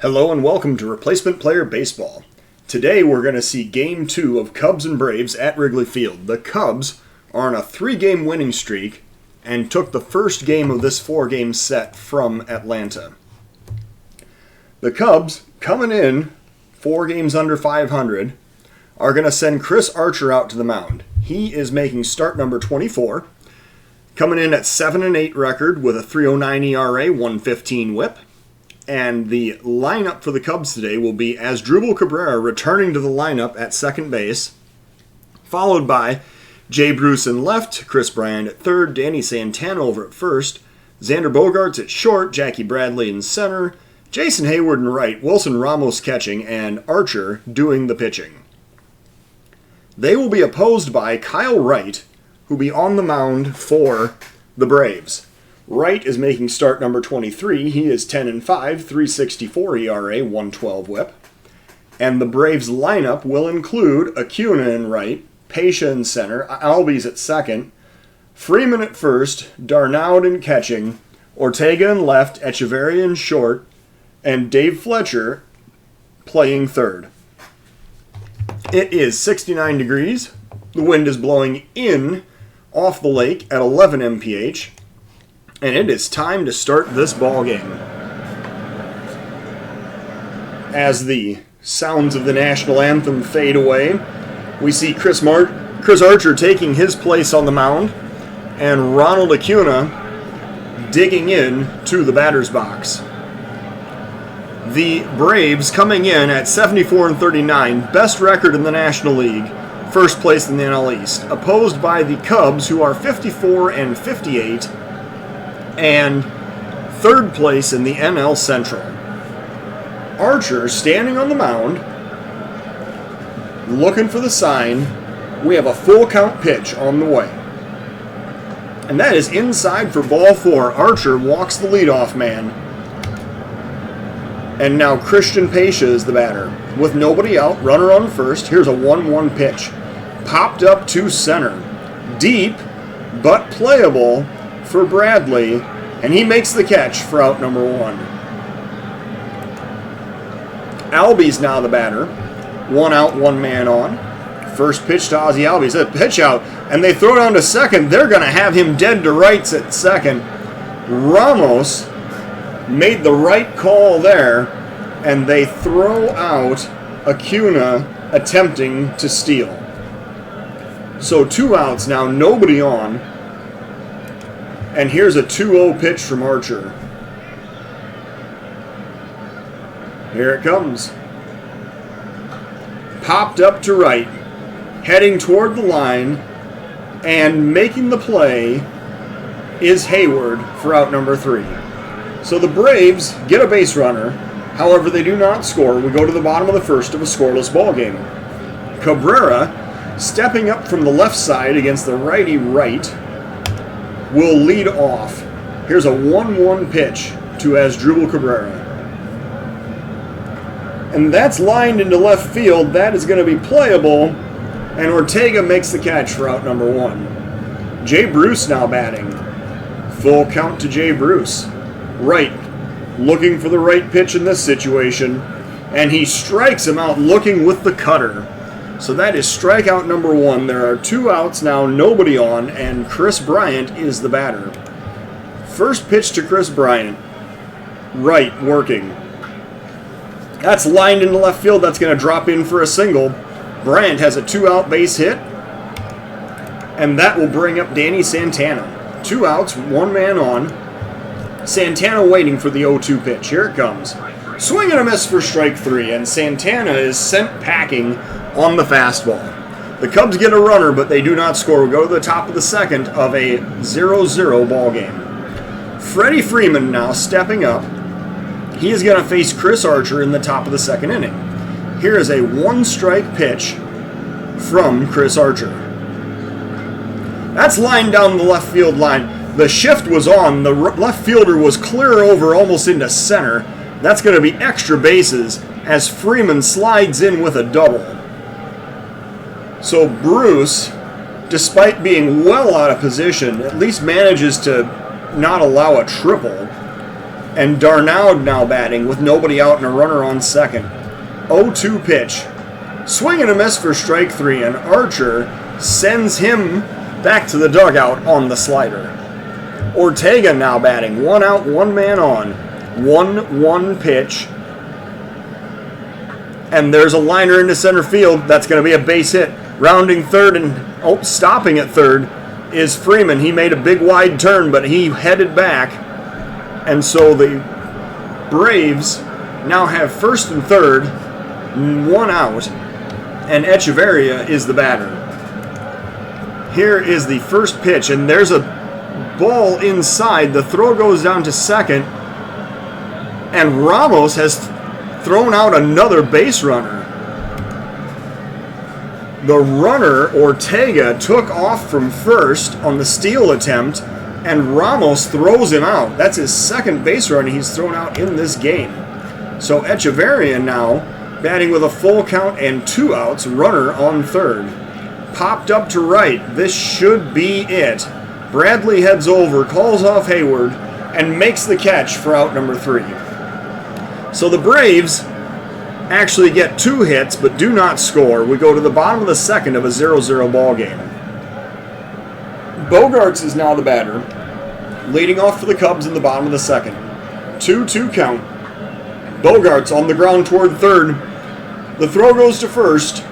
Hello and welcome to Replacement Player Baseball. Today we're going to see Game 2 of Cubs and Braves at Wrigley Field. The Cubs are on a 3-game winning streak and took the first game of this 4-game set from Atlanta. The Cubs, coming in 4 games under 500, are going to send Chris Archer out to the mound. He is making start number 24, coming in at 7-8 record with a 3.09 ERA, 1.15 WHIP. And the lineup for the Cubs today will be Asdrubal Cabrera returning to the lineup at second base, followed by Jay Bruce in left, Kris Bryant at third, Danny Santana over at first, Xander Bogaerts at short, Jackie Bradley in center, Jason Heyward in right, Wilson Ramos catching, and Archer doing the pitching. They will be opposed by Kyle Wright, who will be on the mound for the Braves. Wright is making start number 23. He is 10-5, 3.64 ERA, 1.12 WHIP. And the Braves lineup will include Acuna in right, Pesha in center, Albies at second, Freeman at first, Darnaud in catching, Ortega in left, Echeverria in short, and Dave Fletcher playing third. It is 69 degrees. The wind is blowing in off the lake at 11 mph. And it is time to start this ball game. As the sounds of the national anthem fade away, we see Chris Archer taking his place on the mound, and Ronald Acuna digging in to the batter's box. The Braves coming in at 74-39, best record in the National League, first place in the NL East, opposed by the Cubs, who are 54-58. And third place in the NL Central. Archer standing on the mound, looking for the sign. We have a full count pitch on the way. And that is inside for ball 4. Archer walks the leadoff man. And now Cristian Pesha is the batter. With nobody out, runner on first. Here's a 1-1 pitch. Popped up to center. Deep, but playable for Bradley, and he makes the catch for out number 1. Albies now the batter. 1 out, 1 man on. First pitch to Ozzie Albies. A pitch out, and they throw down to second. They're going to have him dead to rights at second. Ramos made the right call there, and they throw out Acuna attempting to steal. So 2 outs now, nobody on. And here's a 2-0 pitch from Archer. Here it comes. Popped up to right, heading toward the line, and making the play is Heyward for out number 3. So the Braves get a base runner. However, they do not score. We go to the bottom of the first of a scoreless ball game. Cabrera, stepping up from the left side against the righty right, will lead off. Here's a 1-1 pitch to Asdrubal Cabrera. And that's lined into left field. That is going to be playable. And Ortega makes the catch for out number 1. Jay Bruce now batting. Full count to Jay Bruce. Right. Looking for the right pitch in this situation. And he strikes him out looking with the cutter. So that is strikeout number 1. There are 2 outs now, nobody on, and Kris Bryant is the batter. First pitch to Kris Bryant. Right, working. That's lined into left field. That's going to drop in for a single. Bryant has a 2-out base hit, and that will bring up Danny Santana. 2 outs, 1 man on. Santana waiting for the 0-2 pitch. Here it comes. Swing and a miss for strike 3, and Santana is sent packing on the fastball. The Cubs get a runner, but they do not score. We go to the top of the second of a 0-0 ball game. Freddie Freeman now stepping up. He is going to face Chris Archer in the top of the second inning. Here is a 1-strike pitch from Chris Archer. That's lined down the left field line. The shift was on. The left fielder was clear over almost into center. That's going to be extra bases as Freeman slides in with a double. So Bruce, despite being well out of position, at least manages to not allow a triple. And Darnaud now batting with nobody out and a runner on second. 0-2 pitch. Swing and a miss for strike 3, and Archer sends him back to the dugout on the slider. Ortega now batting. 1 out, 1 man on. 1-1 pitch. And there's a liner into center field. That's going to be a base hit. Rounding third and stopping at third is Freeman. He made a big wide turn, but he headed back. And so the Braves now have first and third, 1 out, and Echeverria is the batter. Here is the first pitch, and there's a ball inside. The throw goes down to second, and Ramos has thrown out another base runner. The runner, Ortega, took off from first on the steal attempt, and Ramos throws him out. That's his second base runner he's thrown out in this game. So Echeverria now batting with a full count and 2 outs, runner on third. Popped up to right. This should be it. Bradley heads over, calls off Hayward, and makes the catch for out number 3. So the Braves actually get 2 hits but do not score. We go to the bottom of the second of a 0-0 ball game. Bogaerts is now the batter, leading off for the Cubs in the bottom of the second. 2-2 count. Bogaerts on the ground toward third. The throw goes to first,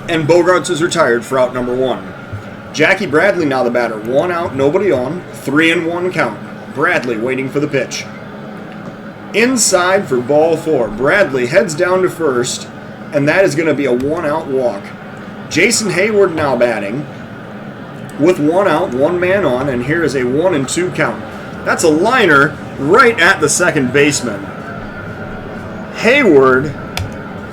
and Bogaerts is retired for out number 1. Jackie Bradley now the batter. 1 out, nobody on. 3-1 count. Bradley waiting for the pitch. Inside for ball 4. Bradley heads down to first, and that is going to be a 1-out walk. Jason Hayward now batting with 1 out, 1 man on, and here is a 1-2 count. That's a liner right at the second baseman. Hayward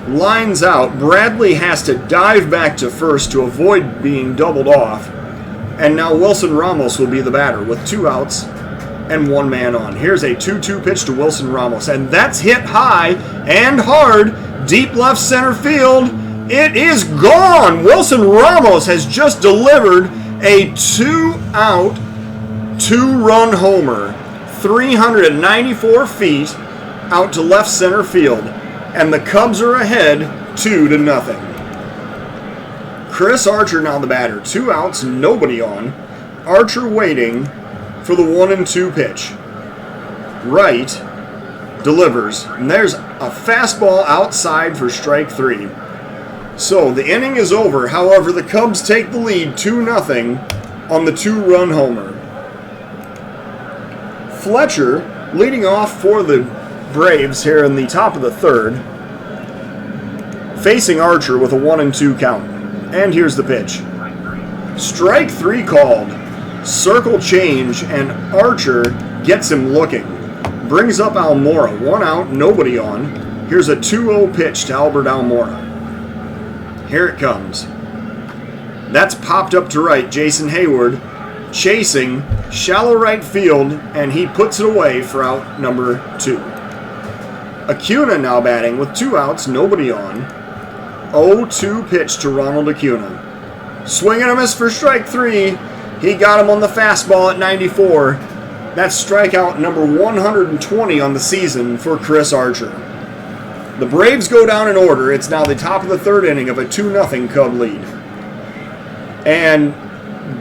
lines out. Bradley has to dive back to first to avoid being doubled off, and now Wilson Ramos will be the batter with 2 outs and 1 man on. Here's a 2-2 pitch to Wilson Ramos, and that's hit high and hard, deep left center field. It is gone. Wilson Ramos has just delivered a 2-out, 2-run homer, 394 feet out to left center field, and the Cubs are ahead 2-0. Chris Archer now the batter. 2 outs, nobody on. Archer waiting for the 1-2 pitch. Right delivers, and there's a fastball outside for strike 3. So the inning is over. However, the Cubs take the lead 2-0 on the 2-run homer. Fletcher leading off for the Braves here in the top of the third, facing Archer with a 1-2 count. And here's the pitch. Strike 3 called. Circle change, and Archer gets him looking. Brings up Almora. 1 out, nobody on. Here's a 2-0 pitch to Albert Almora. Here it comes. That's popped up to right. Jason Hayward chasing, shallow right field, and he puts it away for out number 2. Acuna now batting with 2 outs, nobody on. 0-2 pitch to Ronald Acuna. Swing and a miss for strike 3. He got him on the fastball at 94. That's strikeout number 120 on the season for Chris Archer. The Braves go down in order. It's now the top of the third inning of a 2-0 Cub lead. And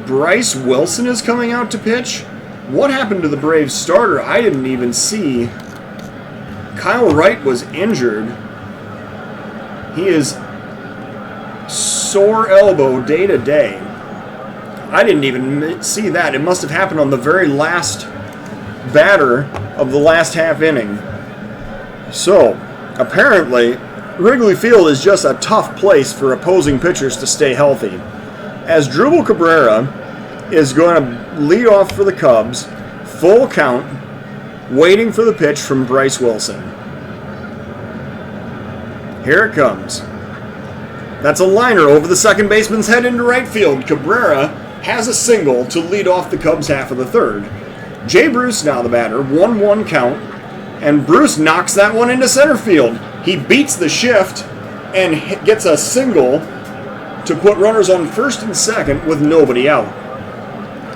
Bryce Wilson is coming out to pitch. What happened to the Braves starter? I didn't even see. Kyle Wright was injured. He is sore elbow day to day. I didn't even see that. It must have happened on the very last batter of the last half inning. So, apparently, Wrigley Field is just a tough place for opposing pitchers to stay healthy. As Drupal Cabrera is going to lead off for the Cubs, full count, waiting for the pitch from Bryce Wilson. Here it comes. That's a liner over the second baseman's head into right field. Cabrera has a single to lead off the Cubs half of the third. Jay Bruce now the batter, 1-1 count, and Bruce knocks that one into center field. He beats the shift and gets a single to put runners on first and second with nobody out.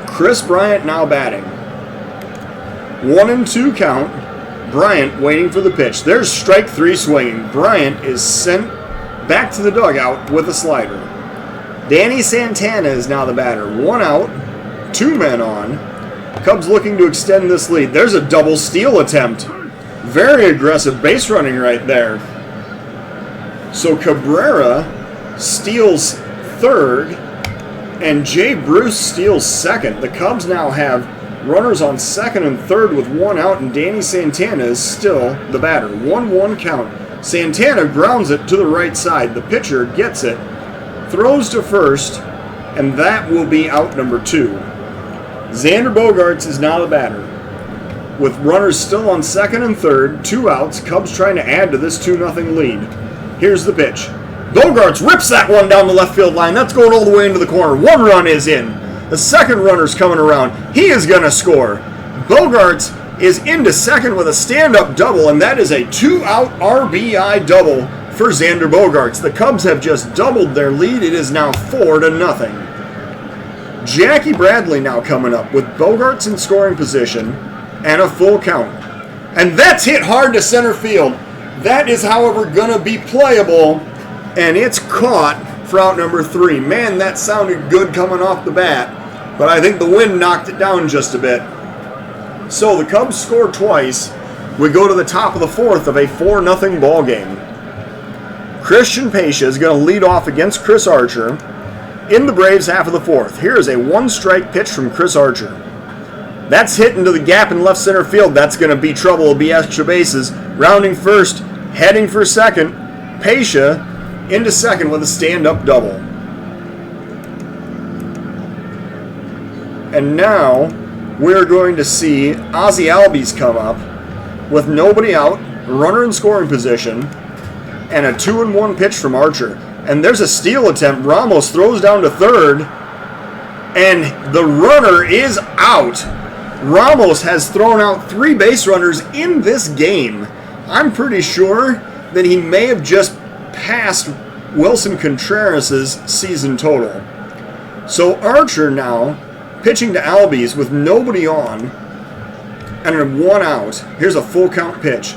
Chris Bryant now batting. 1-2 count. Bryant waiting for the pitch. There's strike 3 swinging. Bryant is sent back to the dugout with a slider. Danny Santana is now the batter. 1 out, 2 men on. Cubs looking to extend this lead. There's a double steal attempt. Very aggressive base running right there. So Cabrera steals third, and Jay Bruce steals second. The Cubs now have runners on second and third with 1 out, and Danny Santana is still the batter. 1-1 count. Santana grounds it to the right side. The pitcher gets it, throws to first, and that will be out number 2. Xander Bogaerts is now the batter. With runners still on second and third, 2 outs, Cubs trying to add to this 2-0 lead. Here's the pitch. Bogaerts rips that one down the left field line. That's going all the way into the corner. 1 run is in. The second runner's coming around. He is going to score. Bogaerts is into second with a stand-up double, and that is a 2-out RBI double for Xander Bogaerts. The Cubs have just doubled their lead. It is now 4-0. Jackie Bradley now coming up with Bogaerts in scoring position and a full count. And that's hit hard to center field. That is, however, going to be playable, and it's caught for out number 3. Man, that sounded good coming off the bat, but I think the wind knocked it down just a bit. So the Cubs score twice. We go to the top of the 4th of a 4-0 ball game. Christian Pacia is going to lead off against Chris Archer in the Braves half of the 4th. Here is a 1-strike pitch from Chris Archer. That's hit into the gap in left center field. That's going to be trouble. It'll be extra bases. Rounding first, heading for second. Pacia into second with a stand-up double. And now we're going to see Ozzie Albies come up with nobody out, runner in scoring position, and a 2-1 pitch from Archer. And there's a steal attempt. Ramos throws down to third, and the runner is out. Ramos has thrown out 3 base runners in this game. I'm pretty sure that he may have just passed Wilson Contreras' season total. So Archer now pitching to Albies with nobody on and a 1 out. Here's a full count pitch.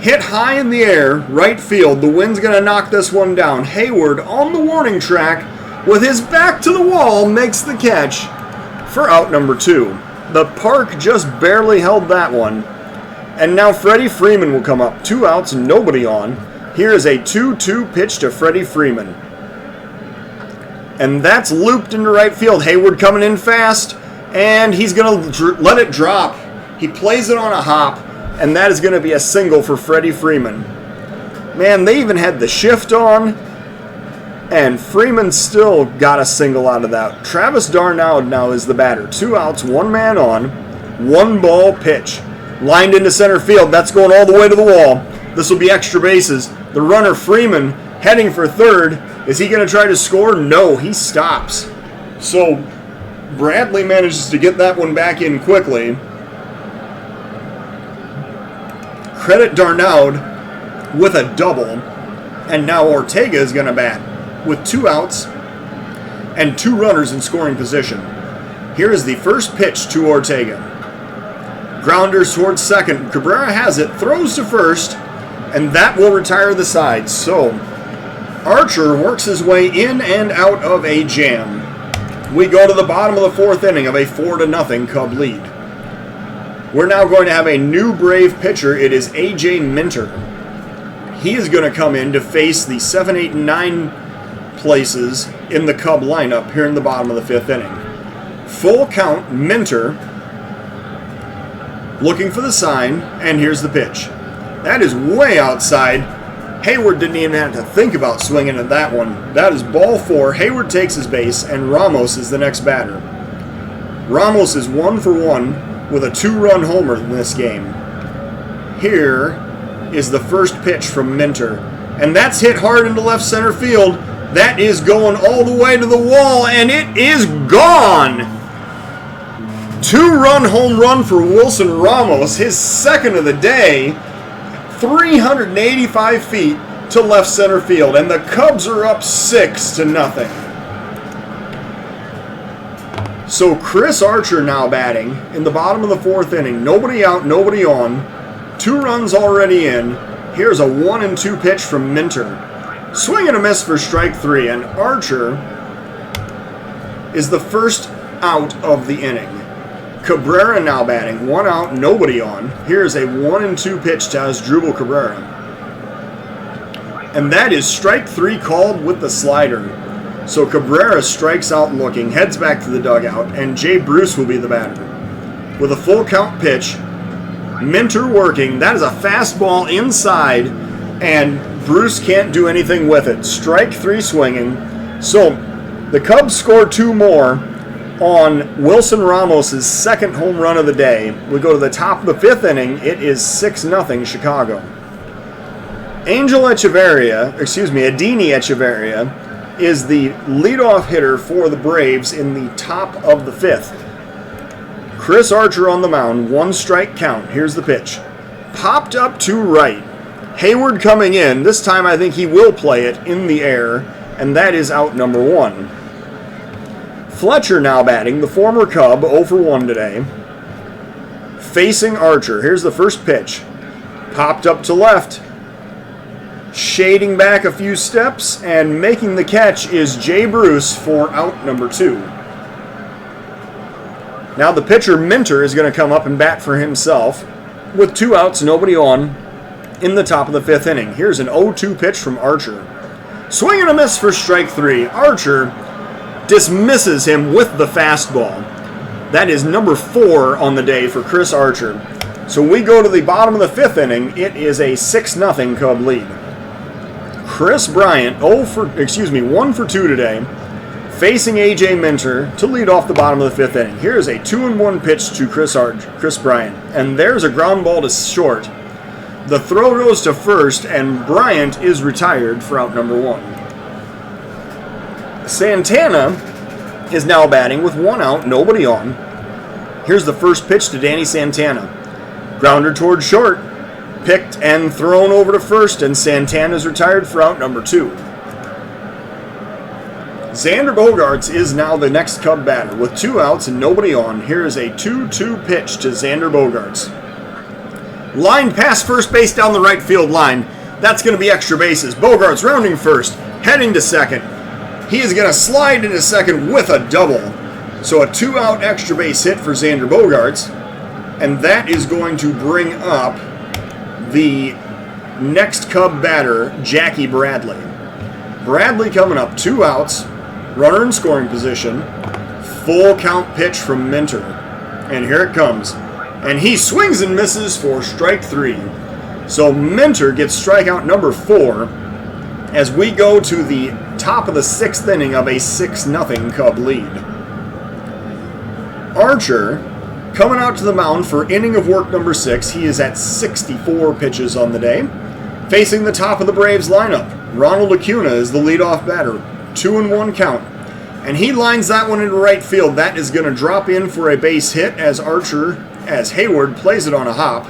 Hit high in the air, right field. The wind's going to knock this one down. Hayward on the warning track with his back to the wall makes the catch for out number 2. The park just barely held that one. And now Freddie Freeman will come up. 2 outs, nobody on. Here is a 2-2 pitch to Freddie Freeman. And that's looped into right field. Hayward coming in fast, and he's going to let it drop. He plays it on a hop, and that is going to be a single for Freddie Freeman. Man, they even had the shift on, and Freeman still got a single out of that. Travis d'Arnaud now is the batter. 2 outs, 1 man on, 1 ball pitch. Lined into center field. That's going all the way to the wall. This will be extra bases. The runner, Freeman, heading for third. Is he going to try to score? No, he stops. So Bradley manages to get that one back in quickly. Credit d'Arnaud with a double. And now Ortega is going to bat with 2 outs and 2 runners in scoring position. Here is the first pitch to Ortega. Grounders towards second. Cabrera has it, throws to first, and that will retire the side. So Archer works his way in and out of a jam. We go to the bottom of the 4th inning of a 4-0 Cub lead. We're now going to have a new Brave pitcher. It is A.J. Minter. He is going to come in to face the 7, 8, and 9 places in the Cub lineup here in the bottom of the 5th inning. Full count, Minter looking for the sign, and here's the pitch. That is way outside. Hayward didn't even have to think about swinging at that one. That is ball 4. Hayward takes his base, and Ramos is the next batter. Ramos is 1 for 1 with a 2-run homer in this game. Here is the first pitch from Minter, and that's hit hard into left center field. That is going all the way to the wall, and it is gone! 2-run home run for Wilson Ramos, his second of the day, 385 feet to left center field, and the Cubs are up 6-0. So Chris Archer now batting in the bottom of the 4th inning. Nobody out, nobody on. 2 runs already in. Here's a 1-2 pitch from Minter. Swing and a miss for strike 3, and Archer is the first out of the inning. Cabrera now batting. 1 out, nobody on. Here's a 1-2 pitch to Asdrubal Cabrera. And that is strike 3 called with the slider. So Cabrera strikes out looking, heads back to the dugout, and Jay Bruce will be the batter. With a full count pitch, Minter working. That is a fastball inside, and Bruce can't do anything with it. Strike 3 swinging. So the Cubs score 2 more on Wilson Ramos' second home run of the day. We go to the top of the 5th inning. It is 6-0 Chicago. Adeiny Echeverria is the leadoff hitter for the Braves in the top of the 5th. Chris Archer on the mound, 1 strike count. Here's the pitch. Popped up to right. Hayward coming in. This time I think he will play it in the air, and that is out number 1. Fletcher now batting, the former Cub, 0 for 1 today. Facing Archer. Here's the first pitch. Popped up to left. Shading back a few steps and making the catch is Jay Bruce for out number 2. Now the pitcher Minter is going to come up and bat for himself with 2 outs, nobody on in the top of the 5th inning. Here's an 0-2 pitch from Archer. Swing and a miss for strike 3. Archer dismisses him with the fastball. That is number 4 on the day for Chris Archer. So we go to the bottom of the 5th inning. It is a 6-0 Cub lead. Chris Bryant, 1 for 2 today, facing A.J. Minter to lead off the bottom of the 5th inning. Here's a 2-1 pitch to Chris Bryant, and there's a ground ball to short. The throw goes to first, and Bryant is retired for out number 1. Santana is now batting with 1 out, nobody on. Here's the first pitch to Danny Santana. Grounder toward short. Picked and thrown over to first, and Santana's retired for out number 2. Xander Bogaerts is now the next Cub batter with 2 outs and nobody on. Here is a 2-2 pitch to Xander Bogaerts. Line past first base down the right field line. That's going to be extra bases. Bogaerts rounding first, heading to second. He is going to slide into second with a double. So a 2-out extra base hit for Xander Bogaerts, and that is going to bring up the next Cub batter, Jackie Bradley. Bradley coming up, 2 outs, runner in scoring position, full count pitch from Minter. And here it comes. And he swings and misses for strike 3. So Minter gets strikeout number 4 as we go to the top of the 6th inning of a 6-0 Cub lead. Archer coming out to the mound for inning of work number 6. He is at 64 pitches on the day. Facing the top of the Braves lineup, Ronald Acuna is the leadoff batter. 2-1 count. And he lines that one into right field. That is going to drop in for a base hit as Hayward plays it on a hop.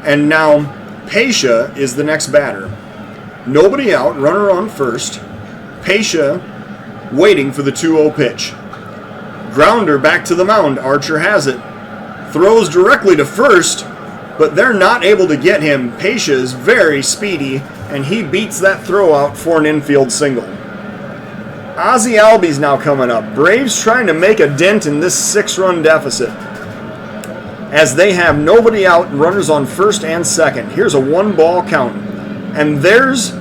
And now Pescia is the next batter. Nobody out, runner on first. Pescia waiting for the 2-0 pitch. Grounder back to the mound. Archer has it. Throws directly to first, but they're not able to get him. Pescia is very speedy, and he beats that throw out for an infield single. Ozzie Albies now coming up. Braves trying to make a dent in this 6-run deficit as they have nobody out, runners on first and second. Here's a 1-ball count, and there's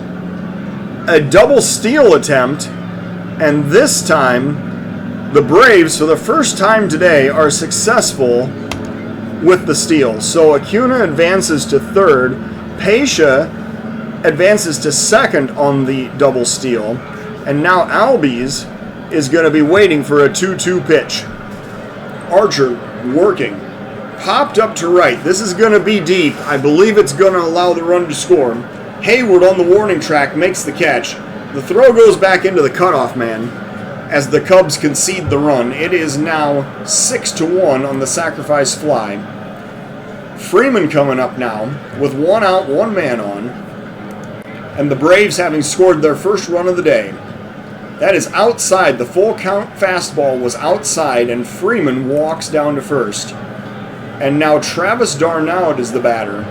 a double steal attempt, and this time the Braves, for the first time today, are successful with the steal. So Acuna advances to third. Pescia advances to second on the double steal. And now Albies is going to be waiting for a 2-2 pitch. Archer working. Popped up to right. This is going to be deep. I believe it's going to allow the run to score. Hayward on the warning track makes the catch. The throw goes back into the cutoff man as the Cubs concede the run. It is now 6-1 on the sacrifice fly. Freeman coming up now with 1 out, 1 man on. And the Braves having scored their first run of the day. That is outside. The full count fastball was outside, and Freeman walks down to first. And now Travis Darnaud is the batter.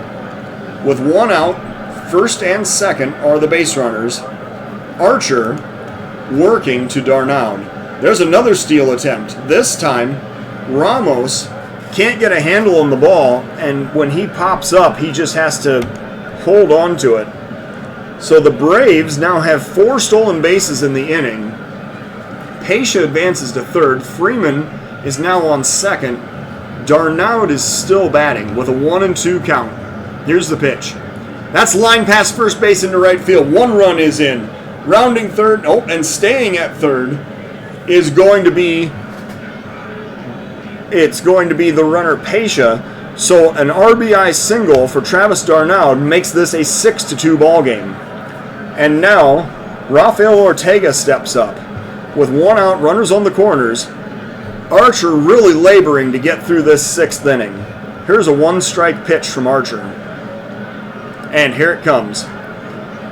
With one out, first and second are the base runners. Archer working to Darnaud. There's another steal attempt. This time, Ramos can't get a handle on the ball, and when he pops up, he just has to hold on to it. So the Braves now have 4 stolen bases in the inning. Pesha advances to third. Freeman is now on second. Darnaud is still batting with a 1-2 count. Here's the pitch. That's line past first base into right field. 1 run is in. Rounding third, and staying at third is going to be the runner Pesha. So an RBI single for Travis Darnaud makes this a 6-2 ball game. And now Rafael Ortega steps up with 1 out, runners on the corners. Archer really laboring to get through this 6th inning. Here's a 1-strike pitch from Archer. And here it comes.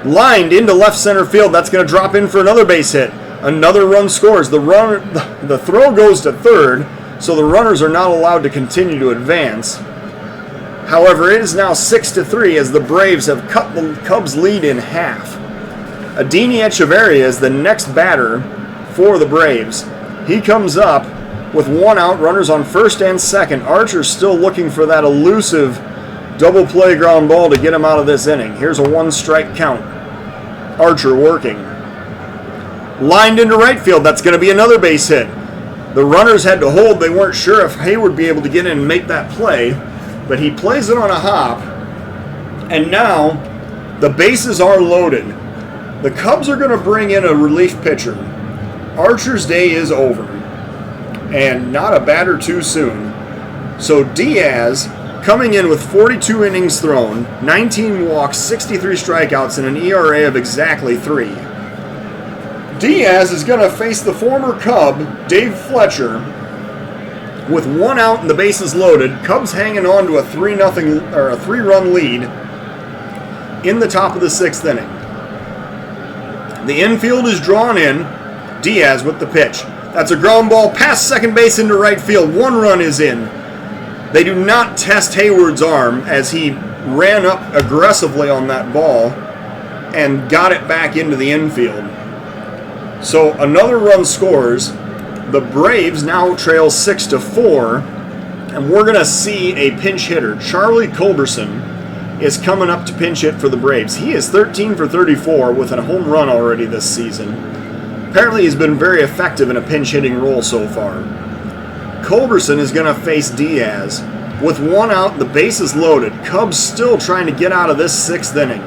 Lined into left center field. That's going to drop in for another base hit. Another run scores. The throw goes to third, so the runners are not allowed to continue to advance. However, it is now 6-3 as the Braves have cut the Cubs' lead in half. Adeiny Echeverria is the next batter for the Braves. He comes up with 1 out, runners on first and second. Archer's still looking for that elusive double play ground ball to get him out of this inning. Here's a 1-strike count. Archer working. Lined into right field. That's going to be another base hit. The runners had to hold. They weren't sure if Hayward would be able to get in and make that play, but he plays it on a hop. And now the bases are loaded. The Cubs are going to bring in a relief pitcher. Archer's day is over, and not a batter too soon. So Diaz, coming in with 42 innings thrown, 19 walks, 63 strikeouts, and an ERA of exactly 3. Diaz is going to face the former Cub, Dave Fletcher, with 1 out and the bases loaded. Cubs hanging on to a 3-run lead in the top of the 6th inning. The infield is drawn in. Diaz with the pitch. That's a ground ball past second base into right field. 1 run is in. They do not test Hayward's arm as he ran up aggressively on that ball and got it back into the infield. So another run scores. The Braves now trail 6-4, and we're going to see a pinch hitter. Charlie Culberson is coming up to pinch hit for the Braves. He is 13 for 34 with a home run already this season. Apparently he's been very effective in a pinch hitting role so far. Culberson is going to face Diaz. With 1 out, the bases loaded. Cubs still trying to get out of this 6th inning.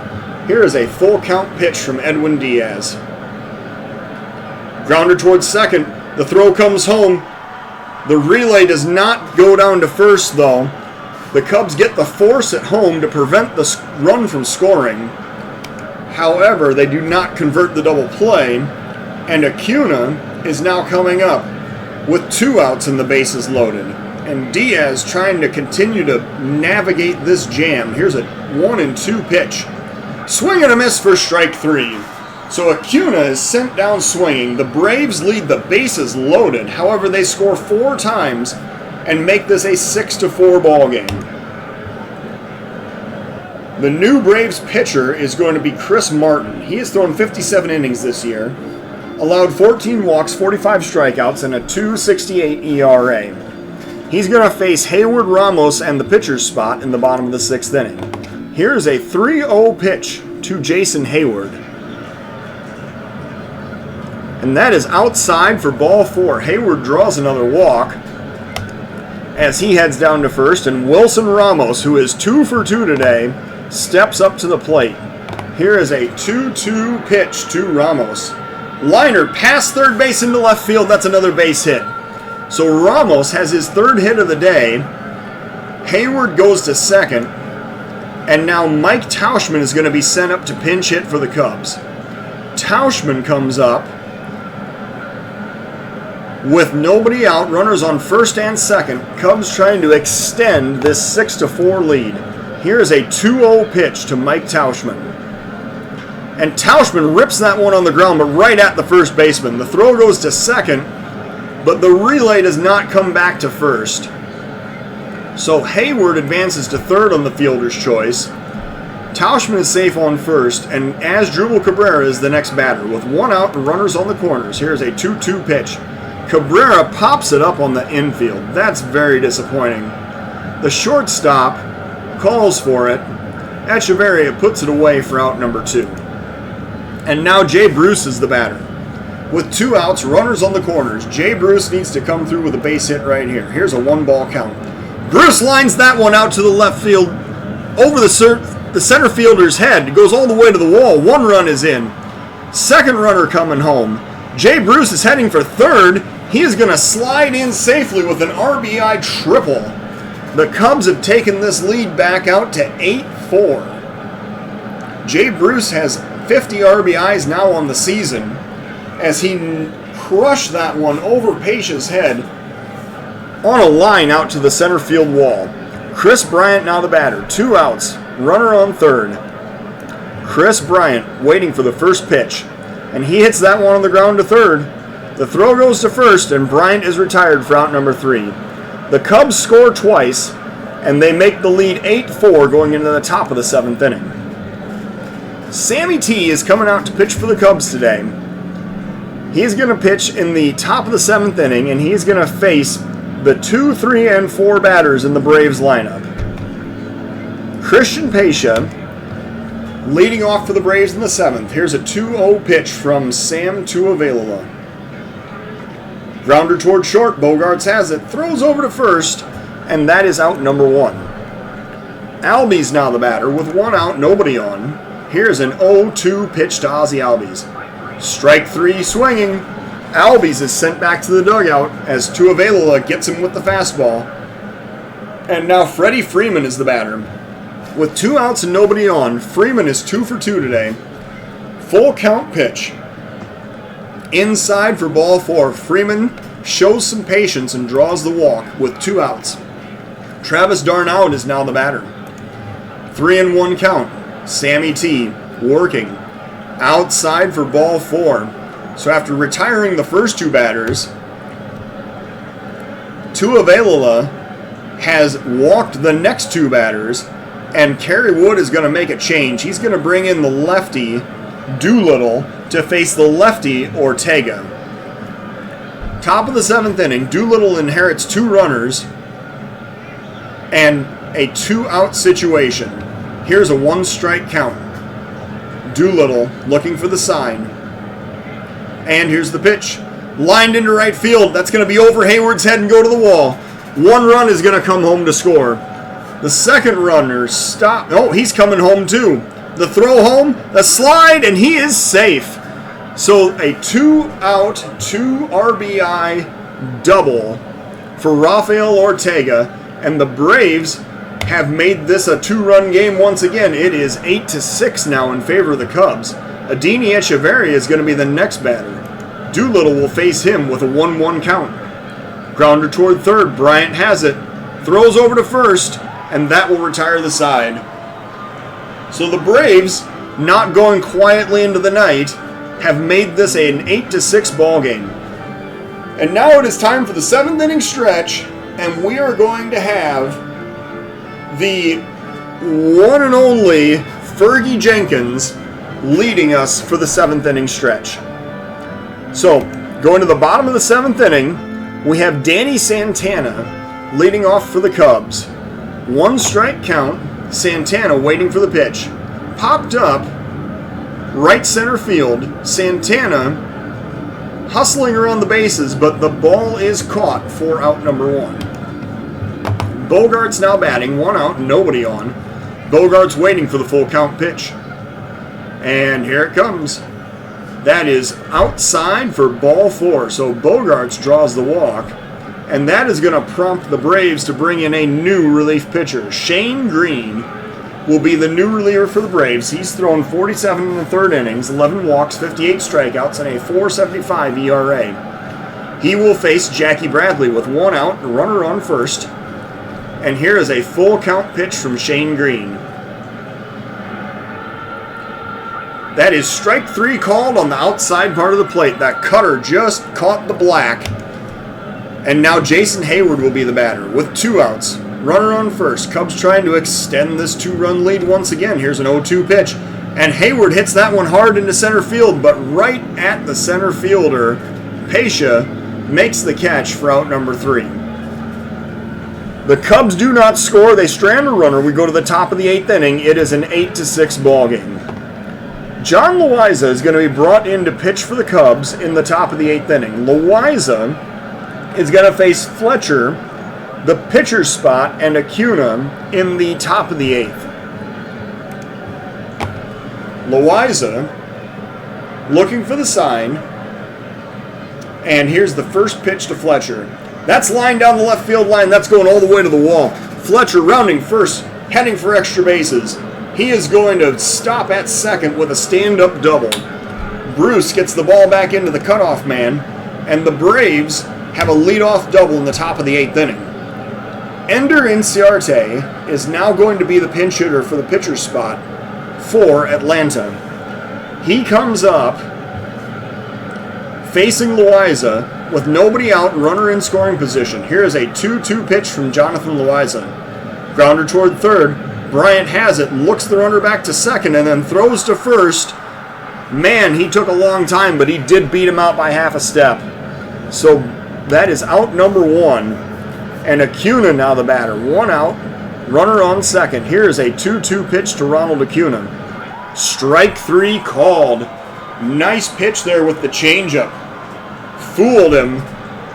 Here is a full count pitch from Edwin Diaz. Grounder towards second. The throw comes home. The relay does not go down to first, though. The Cubs get the force at home to prevent the run from scoring. However, they do not convert the double play, and Acuna is now coming up with 2 outs and the bases loaded. And Diaz trying to continue to navigate this jam. Here's a 1-2 pitch. Swing and a miss for strike 3. So Acuna is sent down swinging. The Braves lead the bases loaded. However, they score 4 times and make this a 6-4 ball game. The new Braves pitcher is going to be Chris Martin. He has thrown 57 innings this year, allowed 14 walks, 45 strikeouts, and a 2.68 ERA. He's going to face Hayward, Ramos, and the pitcher's spot in the bottom of the 6th inning. Here's a 3-0 pitch to Jason Hayward. And that is outside for ball 4. Hayward draws another walk as he heads down to first, and Wilson Ramos, who is 2 for 2 today, steps up to the plate. Here is a 2-2 pitch to Ramos. Liner past third base into left field. That's another base hit. So Ramos has his 3rd hit of the day. Hayward goes to second. And now Mike Tauchman is going to be sent up to pinch hit for the Cubs. Tauchman comes up with nobody out, runners on first and second. Cubs trying to extend this 6-4 lead. Here is a 2-0 pitch to Mike Tauchman. And Tauschman rips that one on the ground, but right at the first baseman. The throw goes to second, but the relay does not come back to first. So Hayward advances to third on the fielder's choice. Tauschman is safe on first, and Asdrubal Cabrera is the next batter with one out and runners on the corners. Here's a 2-2 pitch. Cabrera pops it up on the infield. That's very disappointing. The shortstop calls for it. Echeverria puts it away for out number 2. And now Jay Bruce is the batter. With 2 outs, runners on the corners. Jay Bruce needs to come through with a base hit right here. Here's a 1-ball count. Bruce lines that one out to the left field over the center fielder's head. It goes all the way to the wall. 1 run is in. Second runner coming home. Jay Bruce is heading for third. He is going to slide in safely with an RBI triple. The Cubs have taken this lead back out to 8-4. Jay Bruce has 50 RBIs now on the season as he crushed that one over Pace's head on a line out to the center field wall. Chris Bryant now the batter. 2 outs. Runner on third. Chris Bryant waiting for the first pitch. And he hits that one on the ground to third. The throw goes to first, and Bryant is retired for out number 3. The Cubs score twice, and they make the lead 8-4 going into the top of the 7th inning. Sammy T is coming out to pitch for the Cubs today. He's going to pitch in the top of the 7th inning, and he's going to face the 2, 3, and 4 batters in the Braves lineup. Christian Pace leading off for the Braves in the 7th. Here's a 2-0 pitch from Sam Tuivailala. Grounder toward short. Bogarts has it. Throws over to first, and that is out number 1. Albies now the batter with 1 out, nobody on. Here's an 0-2 pitch to Ozzie Albies. Strike 3 swinging. Albies is sent back to the dugout as Tuivailala gets him with the fastball. And now Freddie Freeman is the batter. With 2 outs and nobody on, Freeman is 2 for 2 today. Full count pitch. Inside for ball 4. Freeman shows some patience and draws the walk with 2 outs. Travis Darnaud is now the batter. 3-1 count. Sammy T working. Outside for ball 4. So after retiring the first 2 batters, Tuivailala has walked the next 2 batters, and Kerry Wood is going to make a change. He's going to bring in the lefty, Doolittle, to face the lefty, Ortega. Top of the 7th inning, Doolittle inherits 2 runners and a 2-out situation. Here's a 1-strike count. Doolittle looking for the sign. And here's the pitch. Lined into right field. That's going to be over Hayward's head and go to the wall. 1 run is going to come home to score. The second runner stop. Oh, he's coming home too. The throw home, the slide, and he is safe. So a 2-out, 2 RBI double for Rafael Ortega, and the Braves have made this a 2-run game once again. It is 8-6 now in favor of the Cubs. Adeiny Echeverria is going to be the next batter. Doolittle will face him with a 1-1 count. Grounder toward third. Bryant has it. Throws over to first, and that will retire the side. So the Braves, not going quietly into the night, have made this an 8-6 ball game. And now it is time for the 7th inning stretch, and we are going to have the one and only Fergie Jenkins leading us for the 7th inning stretch. So, going to the bottom of the 7th inning, we have Danny Santana leading off for the Cubs. 1-strike count, Santana waiting for the pitch. Popped up, right center field. Santana hustling around the bases, but the ball is caught for out number 1. Bogarts now batting, 1 out, nobody on. Bogarts waiting for the full count pitch. And here it comes. That is outside for ball 4. So Bogarts draws the walk. And that is going to prompt the Braves to bring in a new relief pitcher. Shane Green will be the new reliever for the Braves. He's thrown 47 in the 3rd innings, 11 walks, 58 strikeouts, and a 4.75 ERA. He will face Jackie Bradley with 1 out, a runner on first. And here is a full count pitch from Shane Green. That is strike 3 called on the outside part of the plate. That cutter just caught the black. And now Jason Heyward will be the batter with 2 outs. Runner on first. Cubs trying to extend this 2-run lead once again. Here's an 0-2 pitch. And Heyward hits that one hard into center field, but right at the center fielder, Pescia makes the catch for out number 3. The Cubs do not score. They strand a runner. We go to the top of the 8th inning. It is an 8-6 ball game. John Loaiza is going to be brought in to pitch for the Cubs in the top of the 8th inning. Loaiza is going to face Fletcher, the pitcher's spot, and Acuna in the top of the 8th. Loaiza looking for the sign, and here's the first pitch to Fletcher. That's lined down the left field line. That's going all the way to the wall. Fletcher rounding first, heading for extra bases. He is going to stop at second with a stand-up double. Bruce gets the ball back into the cutoff man, and the Braves have a leadoff double in the top of the 8th inning. Ender Inciarte is now going to be the pinch hitter for the pitcher's spot for Atlanta. He comes up facing Loaiza with nobody out, runner in scoring position. Here is a 2-2 pitch from Jonathan Loaiza. Grounder toward third. Bryant has it, looks the runner back to second, and then throws to first. Man, he took a long time, but he did beat him out by half a step. So that is out number 1. And Acuna now the batter. 1 out, runner on second. Here is a 2-2 pitch to Ronald Acuna. Strike 3 called. Nice pitch there with the changeup. Fooled him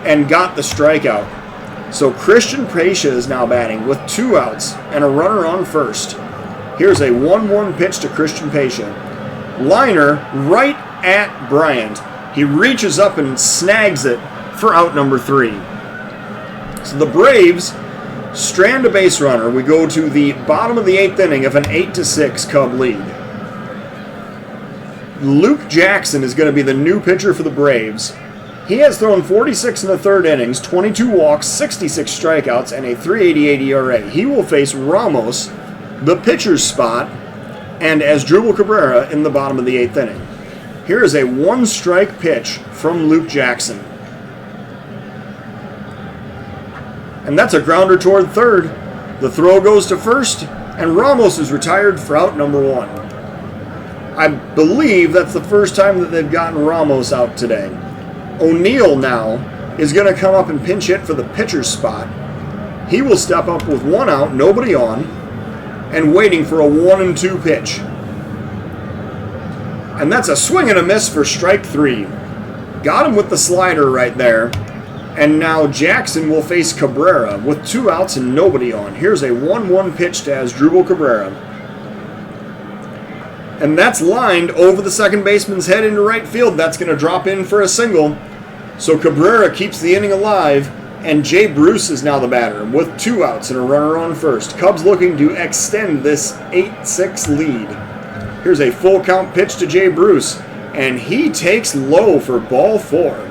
and got the strikeout. So Christian Pescia is now batting with 2 outs and a runner on first. Here's a 1-1 pitch to Christian Pescia. Liner right at Bryant. He reaches up and snags it for out number 3. So the Braves strand a base runner. We go to the bottom of the 8th inning of an 8-6 Cub lead. Luke Jackson is going to be the new pitcher for the Braves. He has thrown 46 in the 3rd innings, 22 walks, 66 strikeouts, and a .388 ERA. He will face Ramos, the pitcher's spot, and Asdrubal Cabrera in the bottom of the 8th inning. Here is a 1-strike pitch from Luke Jackson. And that's a grounder toward third. The throw goes to first, and Ramos is retired for out number 1. I believe that's the first time that they've gotten Ramos out today. O'Neill now is going to come up and pinch hit for the pitcher's spot. He will step up with 1 out, nobody on, and waiting for a 1-2 pitch. And that's a swing and a miss for strike 3. Got him with the slider right there. And now Jackson will face Cabrera with 2 outs and nobody on. Here's a 1-1 pitch to Asdrubal Cabrera. And that's lined over the second baseman's head into right field. That's going to drop in for a single. So Cabrera keeps the inning alive, and Jay Bruce is now the batter with 2 outs and a runner on first. Cubs looking to extend this 8-6 lead. Here's a full count pitch to Jay Bruce, and he takes low for ball 4.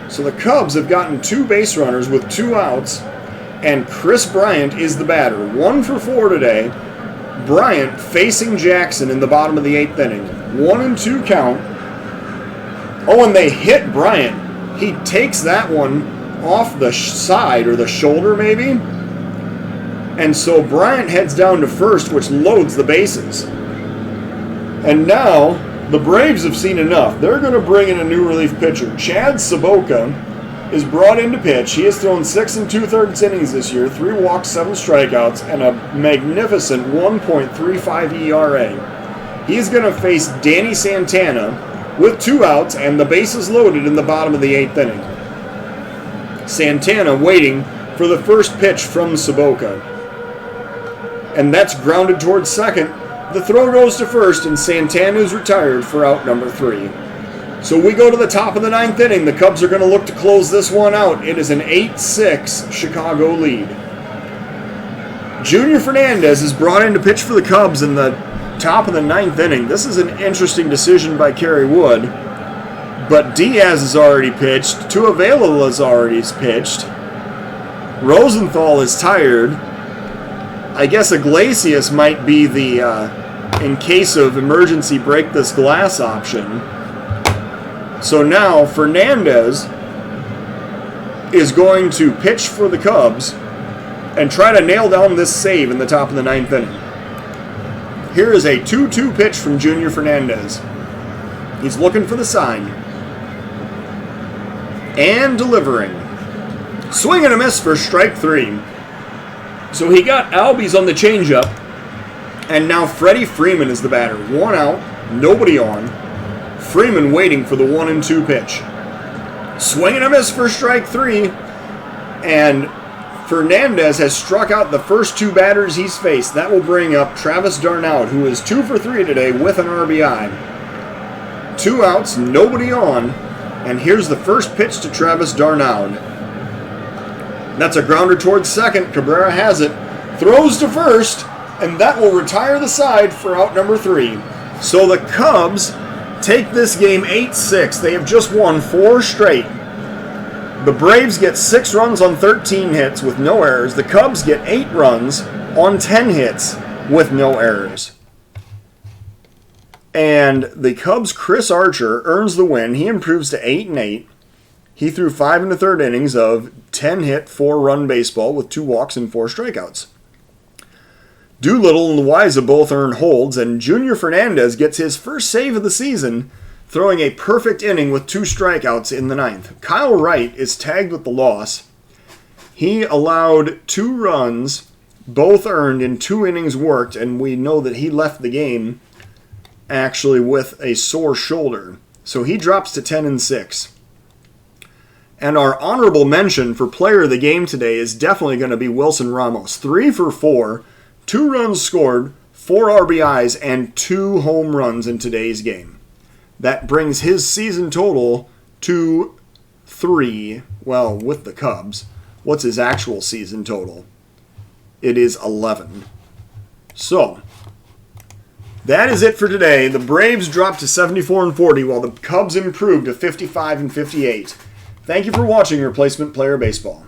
So the Cubs have gotten 2 base runners with 2 outs, and Chris Bryant is the batter. 1 for 4 today. Bryant facing Jackson in the bottom of the 8th inning. 1-2 count. Oh, and they hit Bryant. He takes that one off the side, or the shoulder maybe. And so Bryant heads down to first, which loads the bases. And now the Braves have seen enough. They're going to bring in a new relief pitcher. Chad Soboka is brought in to pitch. He has thrown 6 2/3 innings this year, 3 walks, 7 strikeouts, and a magnificent 1.35 ERA. He is going to face Danny Santana with 2 outs and the bases loaded in the bottom of the 8th inning. Santana waiting for the first pitch from Soboka. And that's grounded towards second. The throw goes to first, and Santana is retired for out number 3. So we go to the top of the 9th inning. The Cubs are going to look to close this one out. It is an 8-6 Chicago lead. Junior Fernandez is brought in to pitch for the Cubs in the top of the 9th inning. This is an interesting decision by Kerry Wood. But Diaz has already pitched. Tuavala has already pitched. Rosenthal is tired. I guess Iglesias might be the in case of emergency break this glass option. So now Fernandez is going to pitch for the Cubs and try to nail down this save in the top of the 9th inning. Here is a 2-2 pitch from Junior Fernandez. He's looking for the sign. And delivering. Swing and a miss for strike 3. So he got Albies on the changeup. And now Freddie Freeman is the batter. 1 out, nobody on. Freeman waiting for the 1-2 pitch. Swing and a miss for strike 3. And Fernandez has struck out the first 2 batters he's faced. That will bring up Travis d'Arnaud, who is 2 for 3 today with an RBI. 2 outs, nobody on. And here's the first pitch to Travis d'Arnaud. That's a grounder towards second. Cabrera has it. Throws to first. And that will retire the side for out number 3. So the Cubs take this game 8-6. They have just won 4 straight. The Braves get 6 runs on 13 hits with no errors. The Cubs get 8 runs on 10 hits with no errors. And the Cubs' Chris Archer earns the win. He improves to 8-8. He threw 5 1/3 innings of 10-hit, 4-run baseball with 2 walks and 4 strikeouts. Doolittle and Loaiza both earn holds, and Junior Fernandez gets his first save of the season, throwing a perfect inning with 2 strikeouts in the 9th. Kyle Wright is tagged with the loss. He allowed 2 runs, both earned in 2 innings worked, and we know that he left the game actually with a sore shoulder. So he drops to 10-6. And our honorable mention for player of the game today is definitely going to be Wilson Ramos. 3 for 4, 2 runs scored, 4 RBIs, and 2 home runs in today's game. That brings his season total to 3, well, with the Cubs. What's his actual season total? It is 11. So, that is it for today. The Braves dropped to 74-40, while the Cubs improved to 55-58. Thank you for watching Replacement Player Baseball.